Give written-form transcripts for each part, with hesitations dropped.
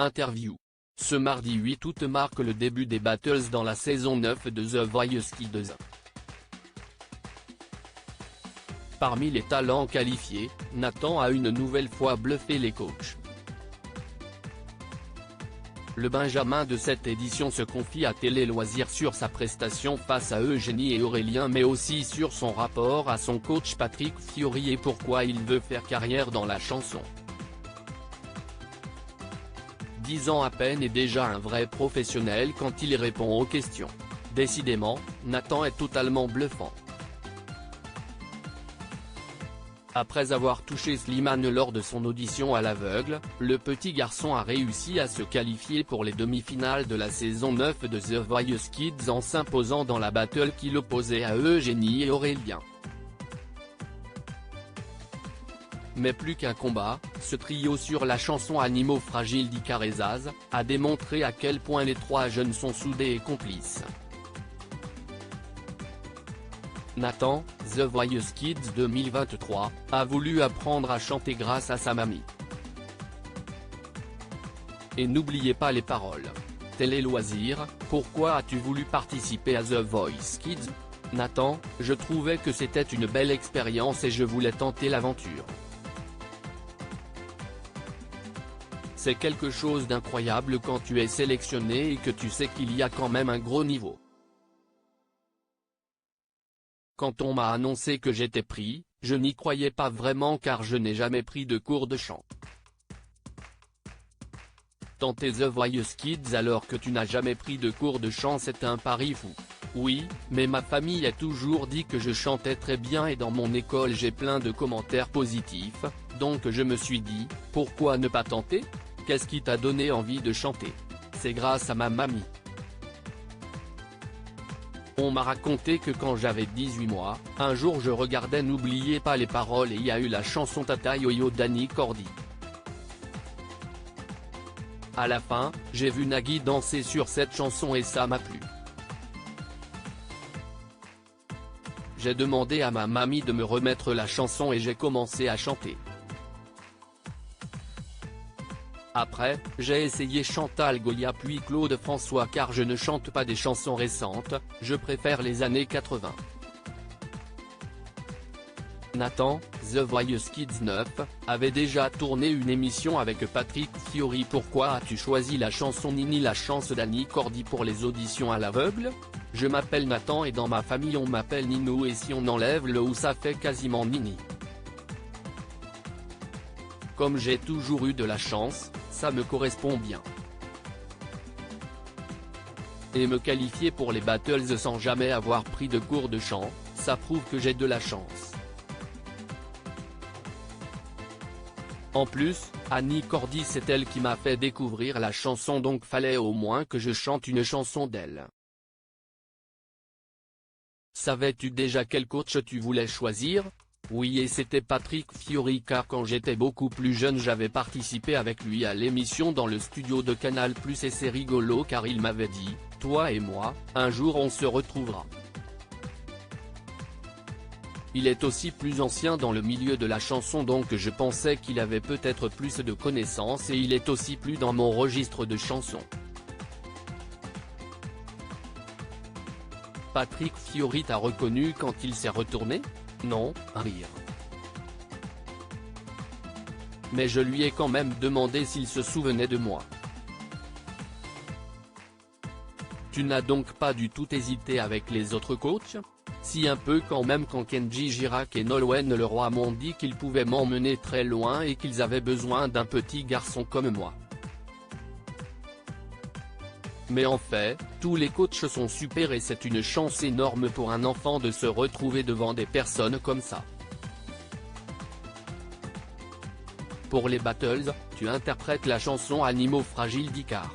Interview. Ce mardi 8 août marque le début des Battles dans la saison 9 de The Voice Kids. Parmi les talents qualifiés, Nathan a une nouvelle fois bluffé les coachs. Le Benjamin de cette édition se confie à Télé Loisirs sur sa prestation face à Eugénie et Aurélien, mais aussi sur son rapport à son coach Patrick Fiori et pourquoi il veut faire carrière dans la chanson. 10 ans à peine et déjà un vrai professionnel quand il répond aux questions. Décidément, Nathan est totalement bluffant. Après avoir touché Slimane lors de son audition à l'aveugle, le petit garçon a réussi à se qualifier pour les demi-finales de la saison 9 de The Voice Kids en s'imposant dans la battle qui l'opposait à Eugénie et Aurélien. Mais plus qu'un combat, ce trio sur la chanson Animaux fragiles d'Icar et Zaz a démontré à quel point les trois jeunes sont soudés et complices. Nathan, The Voice Kids 2023, a voulu apprendre à chanter grâce à sa mamie. Et n'oubliez pas les paroles. Télé Loisirs, pourquoi as-tu voulu participer à The Voice Kids? Nathan, je trouvais que c'était une belle expérience et je voulais tenter l'aventure. C'est quelque chose d'incroyable quand tu es sélectionné et que tu sais qu'il y a quand même un gros niveau. Quand on m'a annoncé que j'étais pris, je n'y croyais pas vraiment car je n'ai jamais pris de cours de chant. Tenter The Voice Kids alors que tu n'as jamais pris de cours de chant, c'est un pari fou. Oui, mais ma famille a toujours dit que je chantais très bien et dans mon école j'ai plein de commentaires positifs, donc je me suis dit, pourquoi ne pas tenter? Qu'est-ce qui t'a donné envie de chanter? C'est grâce à ma mamie. On m'a raconté que quand j'avais 18 mois, un jour je regardais N'oubliez pas les paroles et il y a eu la chanson Tata Yo-Yo d'Annie Cordy. À la fin, j'ai vu Nagui danser sur cette chanson et ça m'a plu. J'ai demandé à ma mamie de me remettre la chanson et j'ai commencé à chanter. Après, j'ai essayé Chantal Goya puis Claude François car je ne chante pas des chansons récentes, je préfère les années 80. Nathan, The Voice Kids 9, avait déjà tourné une émission avec Patrick Fiori. Pourquoi as-tu choisi la chanson Nini la chance d'Annie Cordy pour les auditions à l'aveugle? Je m'appelle Nathan et dans ma famille on m'appelle Ninou et si on enlève le ou ça fait quasiment Nini. Comme j'ai toujours eu de la chance, ça me correspond bien. Et me qualifier pour les battles sans jamais avoir pris de cours de chant, ça prouve que j'ai de la chance. En plus, Annie Cordy c'est elle qui m'a fait découvrir la chanson donc fallait au moins que je chante une chanson d'elle. Savais-tu déjà quel coach tu voulais choisir? Oui et c'était Patrick Fiori car quand j'étais beaucoup plus jeune j'avais participé avec lui à l'émission dans le studio de Canal+ et c'est rigolo car il m'avait dit, toi et moi, un jour on se retrouvera. Il est aussi plus ancien dans le milieu de la chanson donc je pensais qu'il avait peut-être plus de connaissances et il est aussi plus dans mon registre de chansons. Patrick Fiori t'a reconnu quand il s'est retourné? Non, rire. Mais je lui ai quand même demandé s'il se souvenait de moi. Tu n'as donc pas du tout hésité avec les autres coachs? Si un peu quand même quand Kenji Girac et Nolwenn Leroy m'ont dit qu'ils pouvaient m'emmener très loin et qu'ils avaient besoin d'un petit garçon comme moi. Mais en fait, tous les coachs sont super et c'est une chance énorme pour un enfant de se retrouver devant des personnes comme ça. Pour les battles, tu interprètes la chanson Animaux fragiles d'Icar.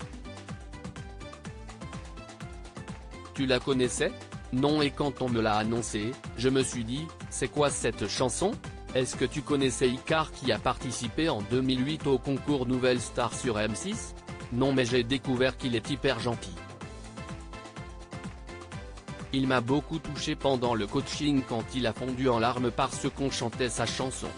Tu la connaissais? Non et quand on me l'a annoncé, je me suis dit, c'est quoi cette chanson? Est-ce que tu connaissais Icar qui a participé en 2008 au concours Nouvelle Star sur M6? Non mais j'ai découvert qu'il est hyper gentil. Il m'a beaucoup touché pendant le coaching quand il a fondu en larmes parce qu'on chantait sa chanson.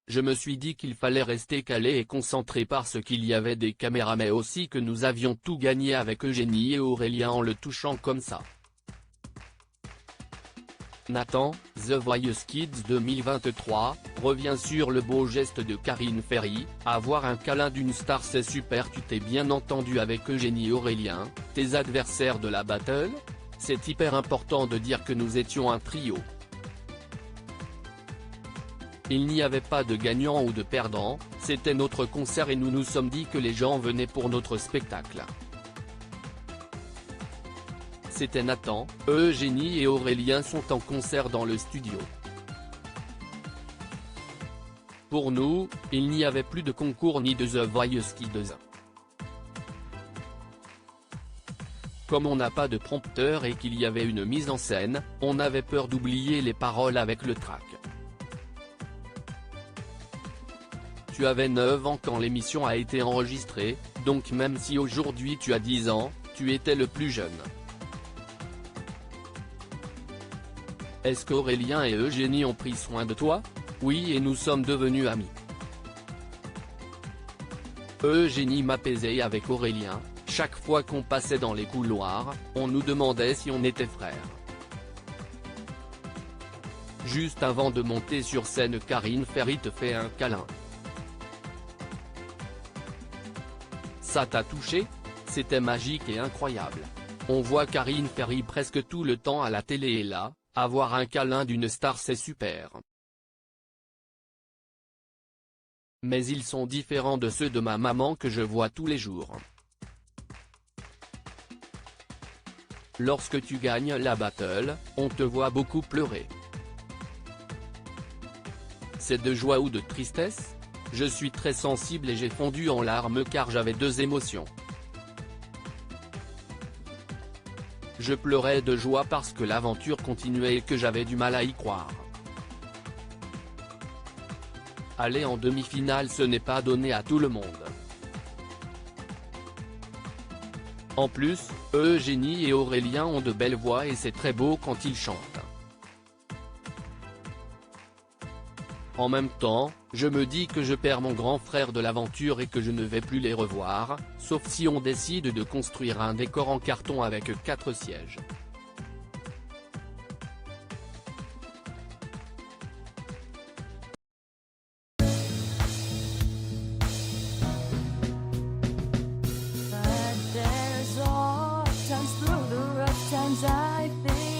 Je me suis dit qu'il fallait rester calé et concentré parce qu'il y avait des caméras mais aussi que nous avions tout gagné avec Eugénie et Aurélien en le touchant comme ça. Nathan, The Voice Kids 2023, revient sur le beau geste de Karine Ferry, avoir un câlin d'une star c'est super. Tu t'es bien entendu avec Eugénie et Aurélien, tes adversaires de la battle? C'est hyper important de dire que nous étions un trio. Il n'y avait pas de gagnant ou de perdant, c'était notre concert et nous nous sommes dit que les gens venaient pour notre spectacle. C'était Nathan, Eugénie et Aurélien sont en concert dans le studio. Pour nous, il n'y avait plus de concours ni de The Voice Kids. Comme on n'a pas de prompteur et qu'il y avait une mise en scène, on avait peur d'oublier les paroles avec le track. Tu avais 9 ans quand l'émission a été enregistrée, donc même si aujourd'hui tu as 10 ans, tu étais le plus jeune. Est-ce qu'Aurélien et Eugénie ont pris soin de toi? Oui, et nous sommes devenus amis. Eugénie m'apaisait avec Aurélien, chaque fois qu'on passait dans les couloirs, on nous demandait si on était frères. Juste avant de monter sur scène, Karine Ferry te fait un câlin. Ça t'a touché? C'était magique et incroyable. On voit Karine Ferry presque tout le temps à la télé et là, avoir un câlin d'une star c'est super. Mais ils sont différents de ceux de ma maman que je vois tous les jours. Lorsque tu gagnes la battle, on te voit beaucoup pleurer. C'est de joie ou de tristesse? Je suis très sensible et j'ai fondu en larmes car j'avais deux émotions. Je pleurais de joie parce que l'aventure continuait et que j'avais du mal à y croire. Aller en demi-finale ce n'est pas donné à tout le monde. En plus, Eugénie et Aurélien ont de belles voix et c'est très beau quand ils chantent. En même temps, je me dis que je perds mon grand frère de l'aventure et que je ne vais plus les revoir, sauf si on décide de construire un décor en carton avec 4 sièges. But there's all times through the rough times I think